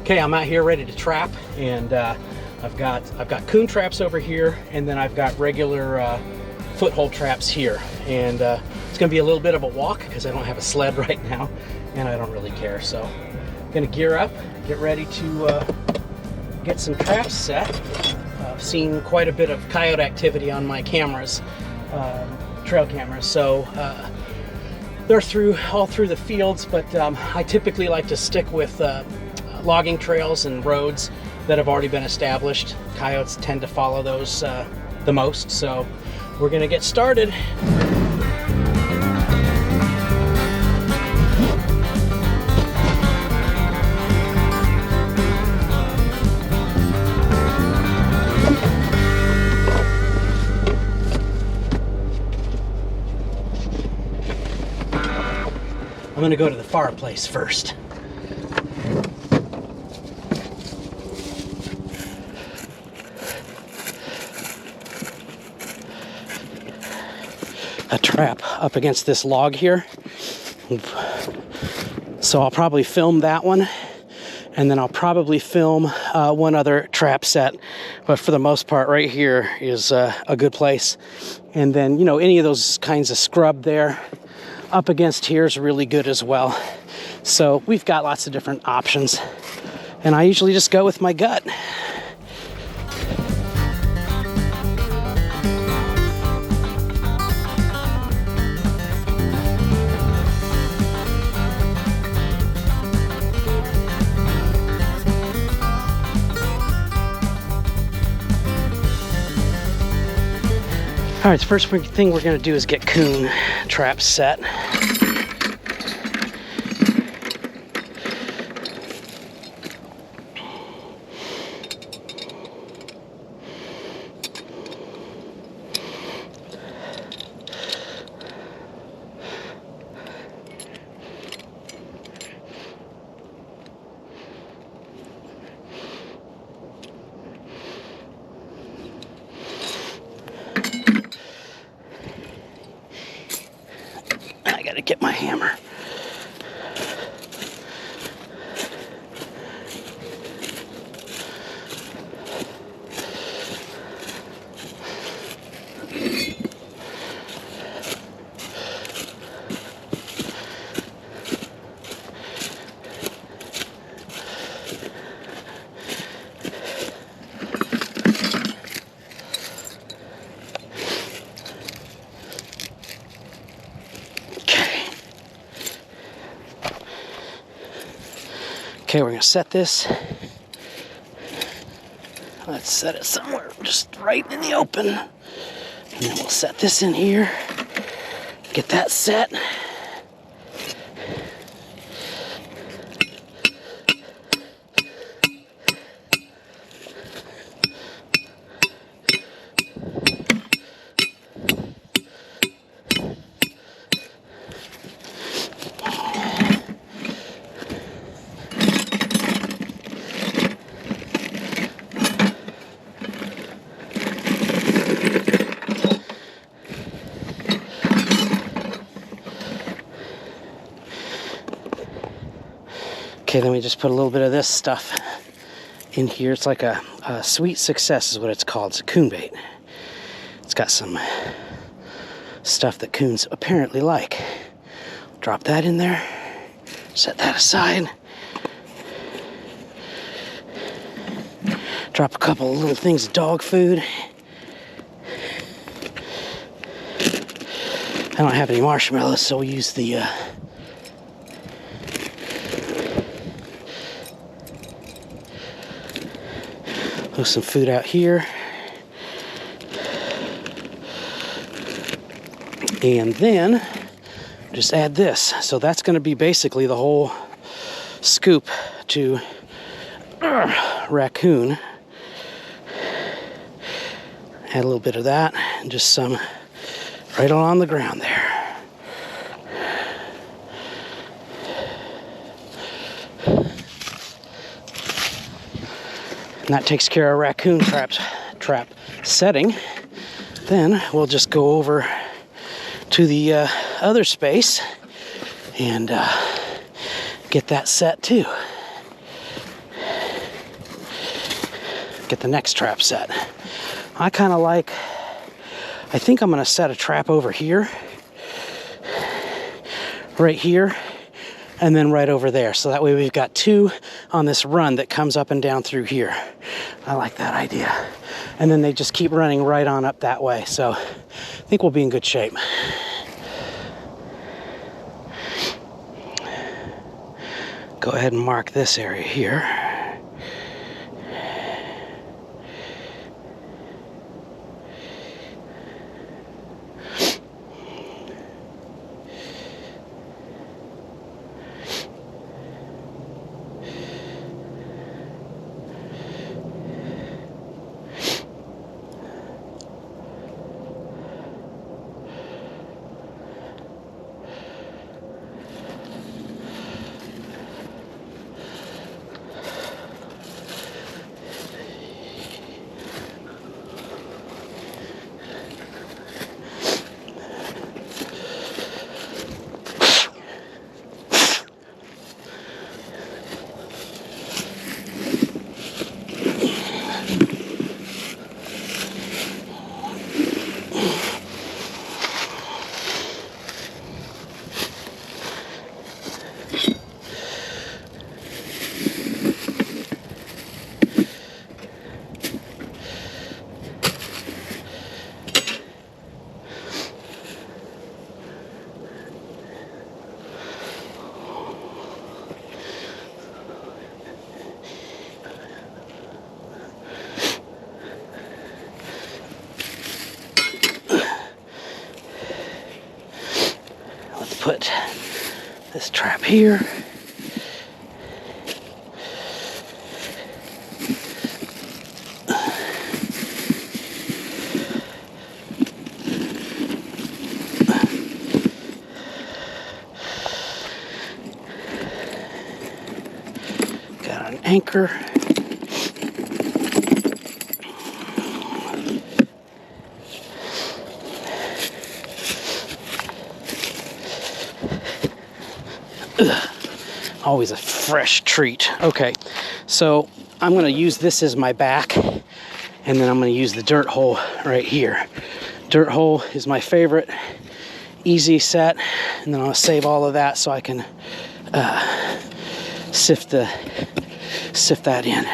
Okay, I'm out here ready to trap, and I've got coon traps over here, and then I've got regular foothold traps here. And it's gonna be a little bit of a walk because I don't have a sled right now, and I don't really care. So I'm gonna gear up, get ready to get some traps set. I've seen quite a bit of coyote activity on my cameras, trail cameras, so they're all through the fields, but I typically like to stick with logging trails and roads that have already been established. Coyotes tend to follow those the most, so we're gonna get started. I'm gonna go to the fireplace first. A trap up against this log here. So I'll probably film that one, and then I'll probably film one other trap set. But for the most part, right here is a good place. And then, you know, any of those kinds of scrub there up against here is really good as well. So we've got lots of different options, and I usually just go with my gut. All right, the first thing we're gonna do is get coon traps set. I gotta get my hammer. Okay, we're gonna set this. Let's set it somewhere just right in the open. And then we'll set this in here. Get that set. Okay, then we just put a little bit of this stuff in here. It's like a sweet success is what it's called. It's a coon bait. It's got some stuff that coons apparently like. Drop that in there. Set that aside. Drop a couple of little things of dog food. I don't have any marshmallows, so we'll use the some food out here, and then just add this. So that's going to be basically the whole scoop to raccoon. Add a little bit of that and just some right on the ground there. And that takes care of raccoon trap setting. Then we'll just go over to the other space and get that set too. get the next trap set. I kind of like, I think I'm gonna set a trap over here, right here, and then right over there. So that way we've got two on this run that comes up and down through here. I like that idea. And then they just keep running right on up that way. So I think we'll be in good shape. Go ahead and mark this area here. Put this trap here. Got an anchor. Always a fresh treat. Okay, so I'm going to use this as my back, and then I'm going to use the dirt hole right here. Dirt hole is my favorite, easy set, and then I'll save all of that so I can sift that in.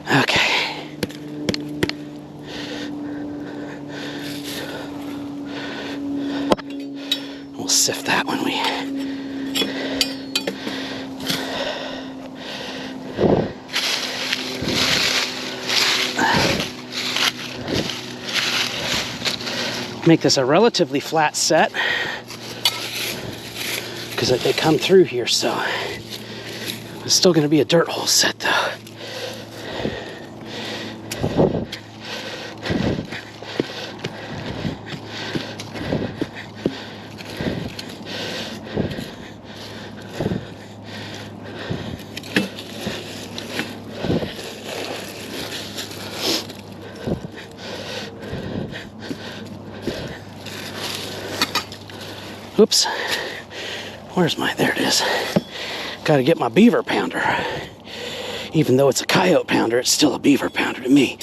Okay. We'll sift that when we... Make this a relatively flat set because they come through here, so it's still going to be a dirt hole set though. Oops, where's my, there it is. Gotta get my beaver pounder. Even though it's a coyote pounder, it's still a beaver pounder to me.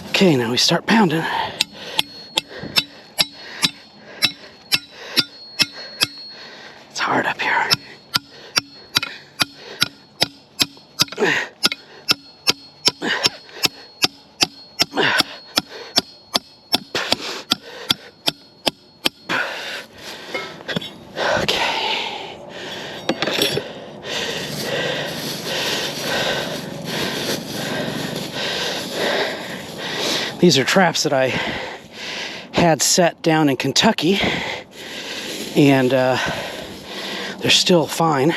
Okay, now we start pounding. It's hard up here. These are traps that I had set down in Kentucky, and they're still fine.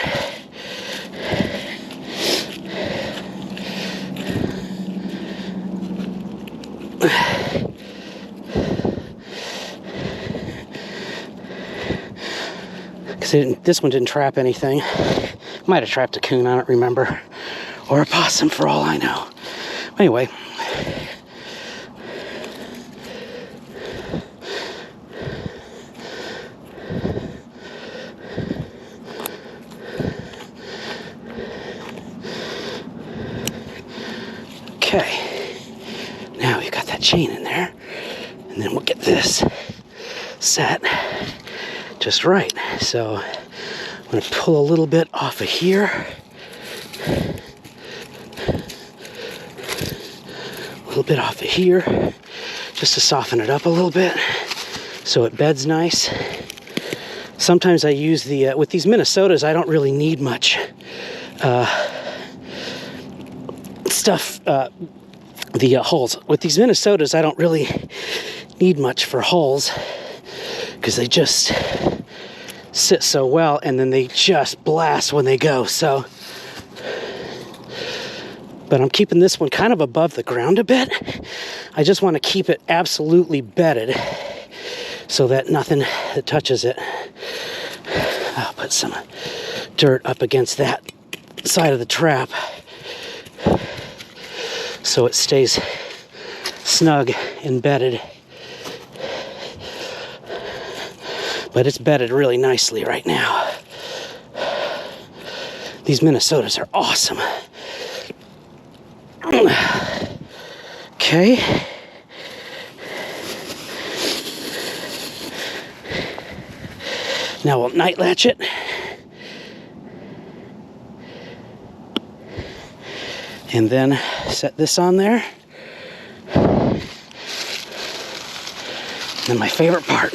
This one didn't trap anything. Might have trapped a coon, I don't remember. Or a possum for all I know. Anyway. Okay. Now we've got that chain in there. And then we'll get this set just right. So I'm going to pull a little bit off of here. A little bit off of here. Just to soften it up a little bit so it beds nice. Sometimes I use the, with these Minnesotas, I don't really need much stuff, the holes. With these Minnesotas, I don't really need much for holes because they just sit so well and then they just blast when they go. So, but I'm keeping this one kind of above the ground a bit. I just want to keep it absolutely bedded so that nothing that touches it. I'll put some dirt up against that side of the trap so it stays snug and bedded. But it's bedded really nicely right now. These Minnesotas are awesome. Okay. Now we'll night latch it. And then set this on there. And then my favorite part.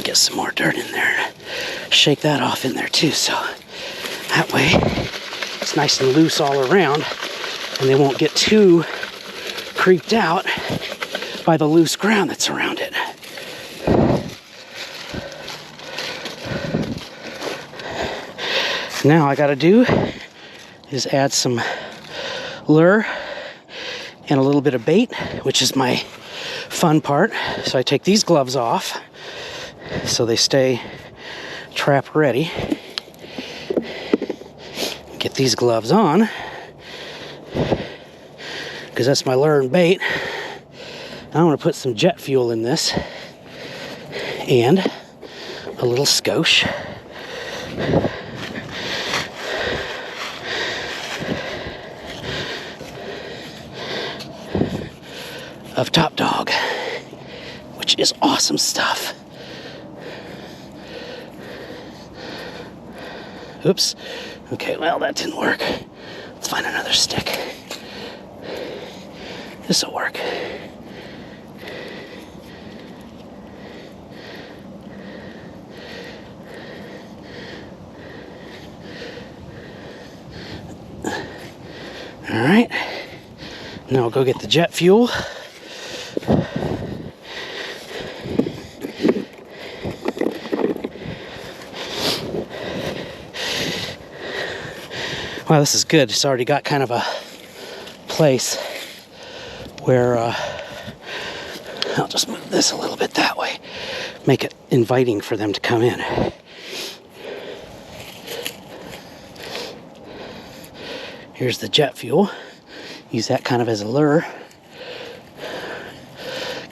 Get some more dirt in there. Shake that off in there too, so that way it's nice and loose all around and they won't get too creeped out by the loose ground that's around it. Now all I gotta do is add some lure and a little bit of bait, which is my fun part. So I take these gloves off so they stay trap ready. Get these gloves on because that's my lure and bait. I want to put some jet fuel in this and a little skosh. Of Top Dog, which is awesome stuff. Oops. Okay, well, that didn't work. Let's find another stick. This'll work. All right. Now we'll go get the jet fuel. Wow, this is good. It's already got kind of a place where I'll just move this a little bit that way. Make it inviting for them to come in. Here's the jet fuel. Use that kind of as a lure.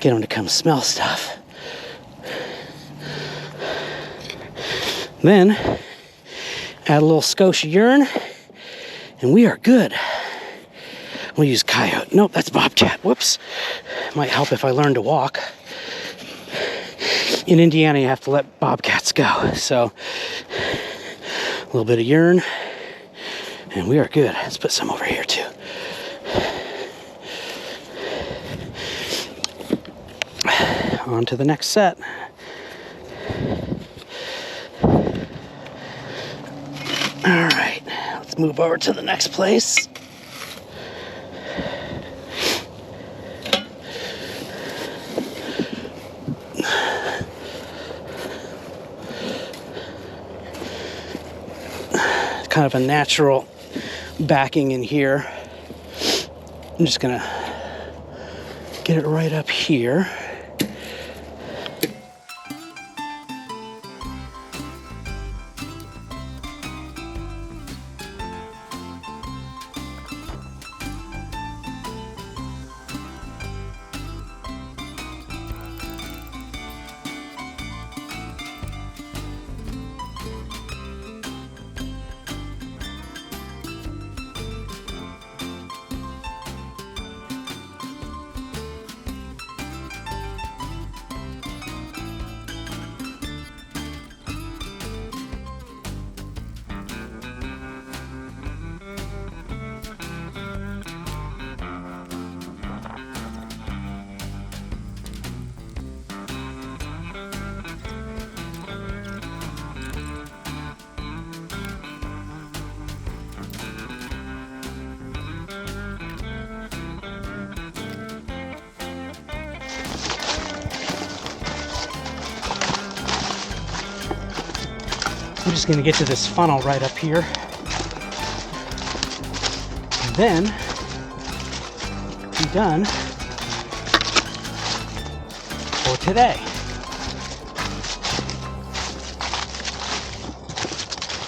Get them to come smell stuff. Then add a little Coyote Urine. And we are good. We'll use Coyote. Nope, that's Bobcat. Whoops. Might help if I learn to walk. In Indiana, you have to let Bobcats go. So, a little bit of urine. And we are good. Let's put some over here, too. on to the next set. All right, let's move over to the next place. Kind of a natural backing in here. I'm just gonna get it right up here. I'm just going to get to this funnel right up here. And then be done for today.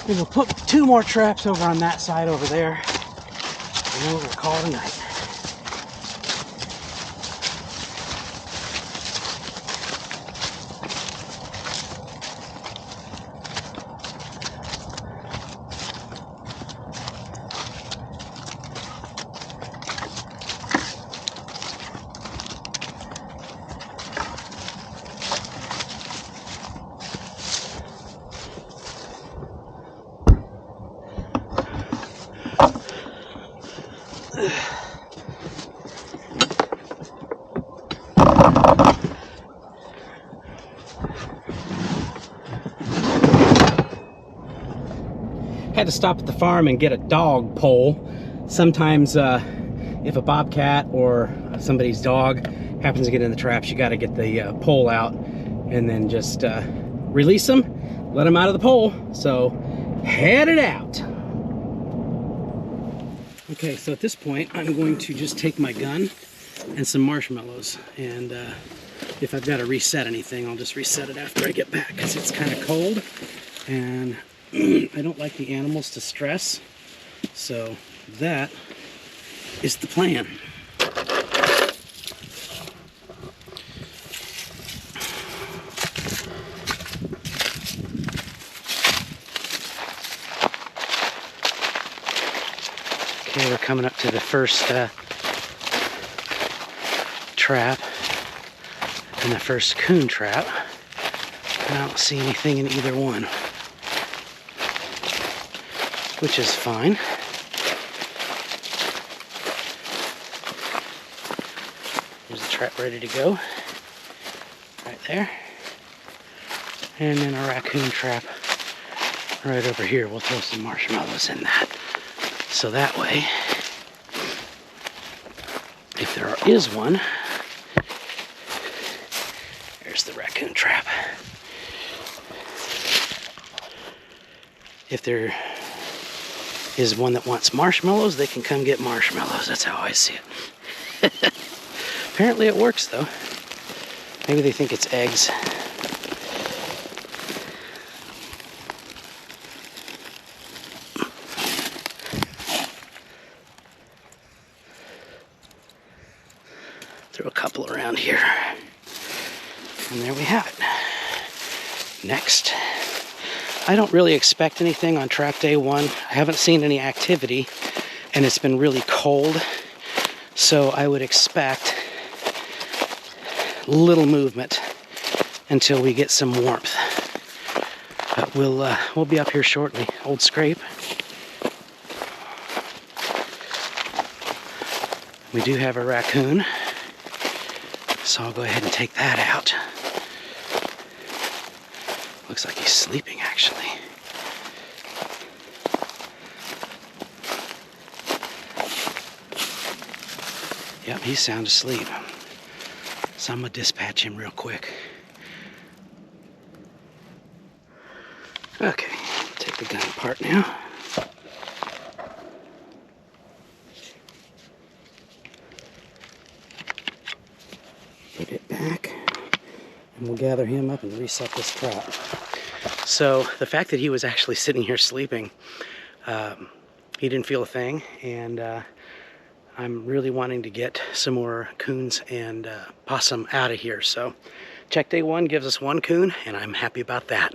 And we'll put 2 more traps over on that side over there. And then we'll call it a night. Had to stop at the farm and get a dog pole. Sometimes if a bobcat or somebody's dog happens to get in the traps, you got to get the pole out and then just release them, let them out of the pole. So head it out. Okay, so at this point I'm going to just take my gun and some marshmallows, and if I've got to reset anything, I'll just reset it after I get back, because it's kind of cold and I don't like the animals to stress, so that is the plan. Okay, we're coming up to the first trap and the first coon trap. I don't see anything in either one, which is fine. There's the trap ready to go, right there. And then a raccoon trap right over here. We'll throw some marshmallows in that. So that way, if there is one, there's the raccoon trap. If there is one that wants marshmallows, they can come get marshmallows. That's how I see it. Apparently it works though. Maybe they think it's eggs. Throw a couple around here. And there we have it. Next. I don't really expect anything on trap day 1. I haven't seen any activity, and it's been really cold, so I would expect little movement until we get some warmth. But we'll be up here shortly. Old scrape. We do have a raccoon, So I'll go ahead and take that out. Looks like he's sleeping, actually. Yep, he's sound asleep. So I'm gonna dispatch him real quick. Okay, take the gun apart now. Put it back, and we'll gather him up and reset this trap. So the fact that he was actually sitting here sleeping, he didn't feel a thing, and I'm really wanting to get some more coons and possum out of here. So check day 1 gives us 1 coon, and I'm happy about that.